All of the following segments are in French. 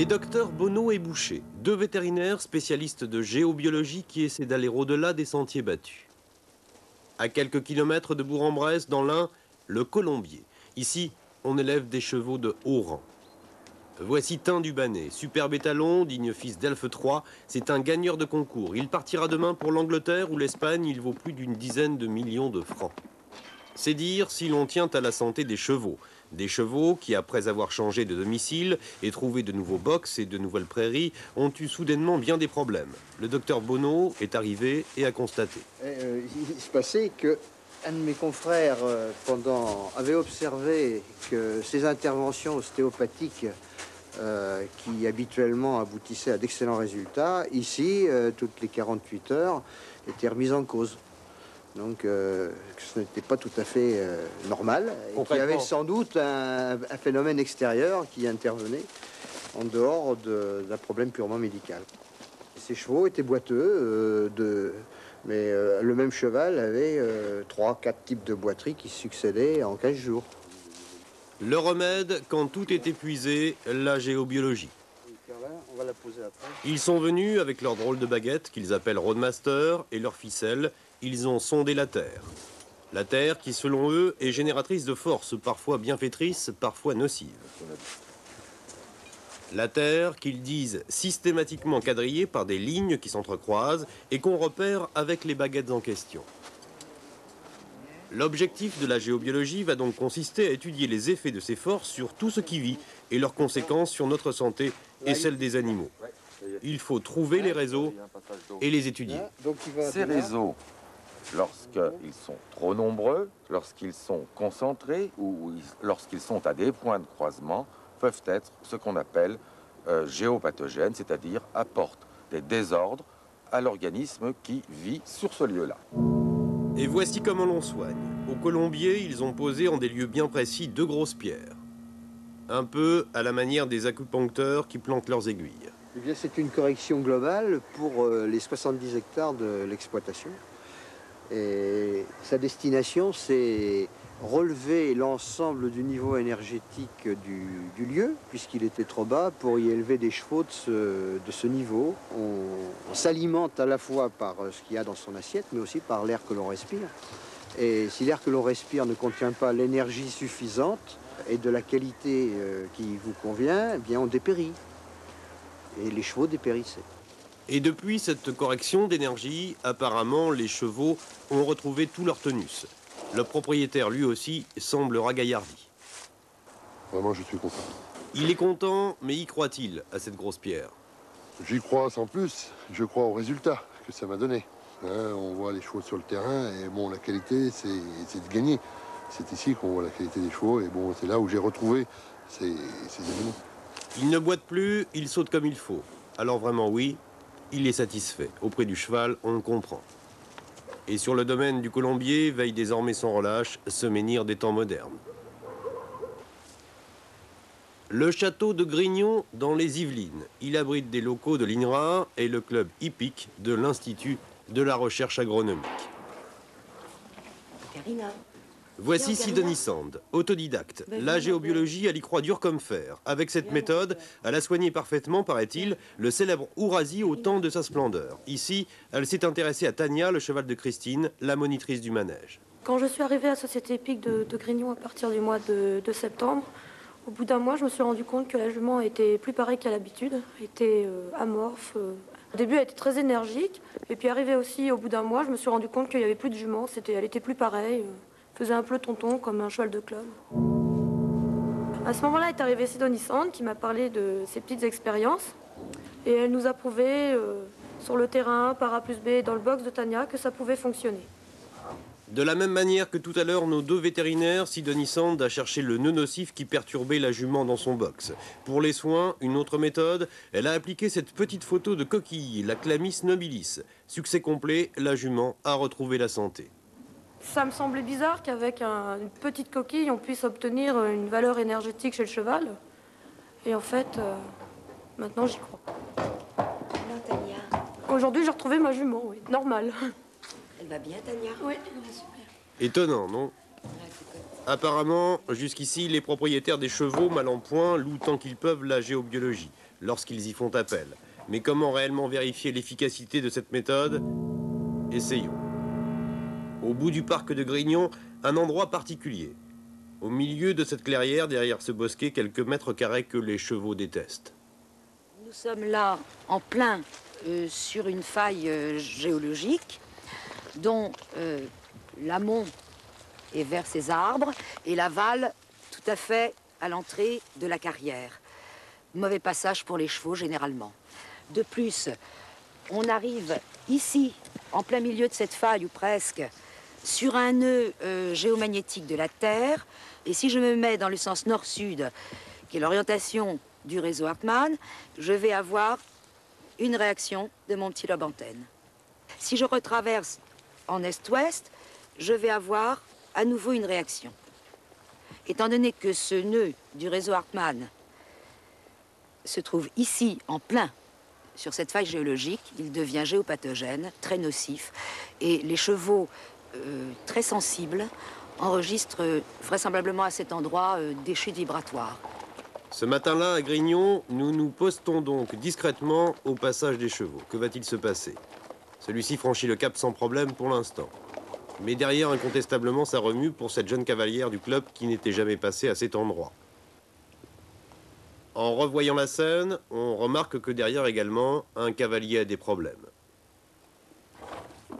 Les docteurs Bonneau et Boucher, deux vétérinaires spécialistes de géobiologie qui essaient d'aller au-delà des sentiers battus. À quelques kilomètres de Bourg-en-Bresse, dans l'Ain, le Colombier. Ici, on élève des chevaux de haut rang. Voici Tin du Bannet, superbe étalon, digne fils d'Elfe III. C'est un gagneur de concours. Il partira demain pour l'Angleterre ou l'Espagne. Il vaut plus d'une dizaine de millions de francs. C'est dire si l'on tient à la santé des chevaux. Des chevaux qui, après avoir changé de domicile et trouvé de nouveaux box et de nouvelles prairies, ont eu soudainement bien des problèmes. Le docteur Bonneau est arrivé et a constaté. Il se passait que un de mes confrères avait observé que ces interventions ostéopathiques qui habituellement aboutissaient à d'excellents résultats, ici, toutes les 48 heures, étaient remises en cause. Donc ce n'était pas tout à fait normal. Et qu'il y avait sans doute un phénomène extérieur qui intervenait en dehors d'un problème purement médical. Ces chevaux étaient boiteux, mais le même cheval avait 3-4 types de boiteries qui succédaient en 15 jours. Le remède, quand tout est épuisé, la géobiologie. On va la poser après. Ils sont venus avec leur drôle de baguette qu'ils appellent Roadmaster et leur ficelle. Ils ont sondé la Terre. La Terre qui, selon eux, est génératrice de forces, parfois bienfaitrices, parfois nocives. La Terre qu'ils disent systématiquement quadrillée par des lignes qui s'entrecroisent et qu'on repère avec les baguettes en question. L'objectif de la géobiologie va donc consister à étudier les effets de ces forces sur tout ce qui vit et leurs conséquences sur notre santé et celle des animaux. Il faut trouver les réseaux et les étudier. Ces réseaux, lorsqu'ils sont trop nombreux, lorsqu'ils sont concentrés ou lorsqu'ils sont à des points de croisement, peuvent être ce qu'on appelle géopathogènes, c'est-à-dire apportent des désordres à l'organisme qui vit sur ce lieu-là. Et voici comment l'on soigne. Au Colombier, ils ont posé en des lieux bien précis 2 grosses pierres. Un peu à la manière des acupuncteurs qui plantent leurs aiguilles. Eh bien, c'est une correction globale pour les 70 hectares de l'exploitation. Et sa destination, c'est relever l'ensemble du niveau énergétique du lieu, puisqu'il était trop bas, pour y élever des chevaux de ce niveau. On s'alimente à la fois par ce qu'il y a dans son assiette, mais aussi par l'air que l'on respire. Et si l'air que l'on respire ne contient pas l'énergie suffisante et de la qualité qui vous convient, eh bien on dépérit. Et les chevaux dépérissaient. Et depuis cette correction d'énergie, apparemment, les chevaux ont retrouvé tout leur tonus. Le propriétaire, lui aussi, semble ragaillardi. Vraiment, je suis content. Il est content, mais y croit-il à cette grosse pierre? J'y crois sans plus. Je crois aux résultats que ça m'a donné. Hein, on voit les chevaux sur le terrain et bon, la qualité, c'est de gagner. C'est ici qu'on voit la qualité des chevaux et bon, c'est là où j'ai retrouvé ces animaux. Il ne boite plus, il saute comme il faut. Alors vraiment, oui, il est satisfait. Auprès du cheval, on le comprend. Et sur le domaine du Colombier veille désormais sans relâche ce menhir des temps modernes. Le château de Grignon dans les Yvelines. Il abrite des locaux de l'INRA et le club hippique de l'Institut de la recherche agronomique. Voici Sidonie Sand, autodidacte. La géobiologie, elle y croit dur comme fer. Avec cette méthode, elle a soigné parfaitement, paraît-il, le célèbre Ourasi au temps de sa splendeur. Ici, elle s'est intéressée à Tania, le cheval de Christine, la monitrice du manège. Quand je suis arrivée à la Société hippique de Grignon à partir du mois de septembre, au bout d'un mois, je me suis rendu compte que la jument était plus pareille qu'à l'habitude, était amorphe. Au début, elle était très énergique. Et puis arrivé aussi, au bout d'un mois, je me suis rendu compte qu'il n'y avait plus de jument. Elle était plus pareille. Faisait un peu tonton comme un cheval de club. À ce moment-là est arrivée Sidonie Sand qui m'a parlé de ses petites expériences et elle nous a prouvé sur le terrain, par A plus B, dans le box de Tania, que ça pouvait fonctionner. De la même manière que tout à l'heure, nos 2 vétérinaires, Sidonie Sand a cherché le nœud nocif qui perturbait la jument dans son box. Pour les soins, une autre méthode, elle a appliqué cette petite photo de coquille, la Chlamys nobilis. Succès complet, la jument a retrouvé la santé. Ça me semblait bizarre qu'avec une petite coquille, on puisse obtenir une valeur énergétique chez le cheval. Et en fait, maintenant j'y crois. Alors, Tania, Aujourd'hui, j'ai retrouvé ma jument, oui, normal. elle va bien, Tania? Oui, elle va super. Étonnant, non? Apparemment, jusqu'ici, les propriétaires des chevaux mal en point louent tant qu'ils peuvent la géobiologie. lorsqu'ils y font appel. Mais comment réellement vérifier l'efficacité de cette méthode? Essayons. Au bout du parc de Grignon, un endroit particulier. Au milieu de cette clairière, derrière ce bosquet, quelques mètres carrés que les chevaux détestent. Nous sommes là en plein sur une faille géologique dont l'amont est vers ces arbres et l'aval tout à fait à l'entrée de la carrière. Mauvais passage pour les chevaux généralement. De plus, on arrive ici, en plein milieu de cette faille ou presque, sur un nœud géomagnétique de la Terre. Et si je me mets dans le sens nord-sud, qui est l'orientation du réseau Hartmann, je vais avoir une réaction de mon petit lobe antenne. Si je retraverse en est-ouest, je vais avoir à nouveau une réaction. Étant donné que ce nœud du réseau Hartmann se trouve ici, en plein, sur cette faille géologique, il devient géopathogène, très nocif, et les chevaux très sensibles enregistrent vraisemblablement à cet endroit des chutes vibratoires. Ce matin-là, à Grignon, nous nous postons donc discrètement au passage des chevaux. Que va-t-il se passer? Celui-ci franchit le cap sans problème pour l'instant. Mais derrière, incontestablement, ça remue pour cette jeune cavalière du club qui n'était jamais passée à cet endroit. En revoyant la scène, on remarque que derrière également, un cavalier a des problèmes.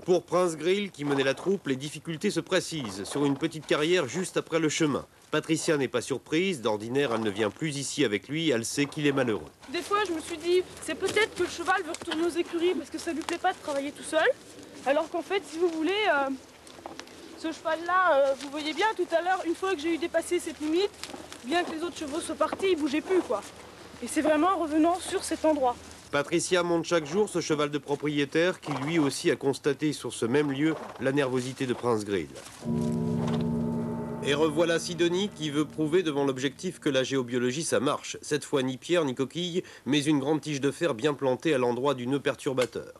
Pour Prince Grill, qui menait la troupe, les difficultés se précisent sur une petite carrière juste après le chemin. Patricia n'est pas surprise, d'ordinaire elle ne vient plus ici avec lui, elle sait qu'il est malheureux. Des fois je me suis dit, c'est peut-être que le cheval veut retourner aux écuries parce que ça lui plaît pas de travailler tout seul. Alors qu'en fait, si vous voulez, ce cheval-là, vous voyez bien tout à l'heure, une fois que j'ai eu dépassé cette limite, bien que les autres chevaux soient partis, il bougeait plus quoi. Et c'est vraiment en revenant sur cet endroit. Patricia monte chaque jour ce cheval de propriétaire qui lui aussi a constaté sur ce même lieu la nervosité de Prince Grill. Et revoilà Sidonie qui veut prouver devant l'objectif que la géobiologie ça marche. Cette fois ni pierre ni coquille, mais une grande tige de fer bien plantée à l'endroit du nœud perturbateur.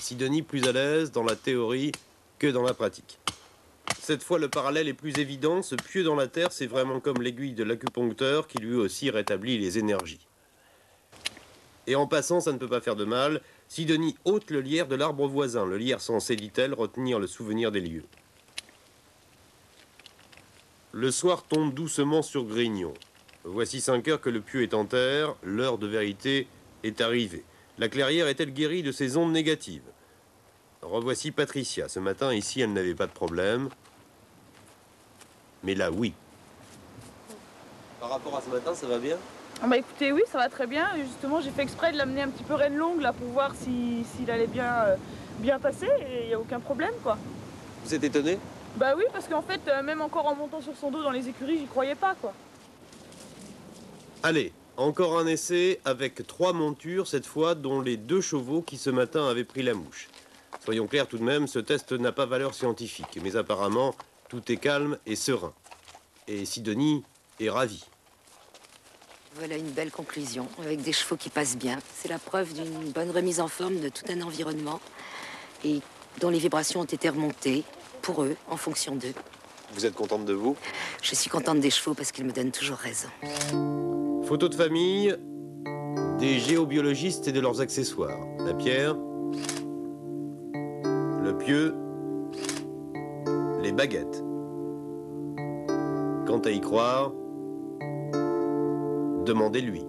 Sidonie plus à l'aise dans la théorie que dans la pratique. Cette fois le parallèle est plus évident, ce pieu dans la terre c'est vraiment comme l'aiguille de l'acupuncteur qui lui aussi rétablit les énergies. Et en passant, ça ne peut pas faire de mal, Sidonie ôte le lierre de l'arbre voisin, le lierre censé, dit-elle, retenir le souvenir des lieux. Le soir tombe doucement sur Grignon. Voici 5 heures que le pieu est en terre, l'heure de vérité est arrivée. La clairière est-elle guérie de ses ondes négatives? Revoici Patricia. Ce matin, ici, elle n'avait pas de problème. Mais là, oui. Par rapport à ce matin, ça va bien? Ah bah écoutez, oui, ça va très bien. Et justement, j'ai fait exprès de l'amener un petit peu reine longue là pour voir s'il allait bien passer et il n'y a aucun problème quoi. Vous êtes étonné? Bah oui, parce qu'en fait, même encore en montant sur son dos dans les écuries, j'y croyais pas quoi. Allez, encore un essai avec 3 montures, cette fois, dont les 2 chevaux qui ce matin avaient pris la mouche. Soyons clairs tout de même, ce test n'a pas valeur scientifique, mais apparemment, tout est calme et serein. Et Sidonie est ravie. Voilà une belle conclusion, avec des chevaux qui passent bien. C'est la preuve d'une bonne remise en forme de tout un environnement et dont les vibrations ont été remontées pour eux, en fonction d'eux. Vous êtes contente de vous? Je suis contente des chevaux parce qu'ils me donnent toujours raison. Photo de famille, des géobiologistes et de leurs accessoires. La pierre, le pieu, les baguettes. Quant à y croire, demandez-lui.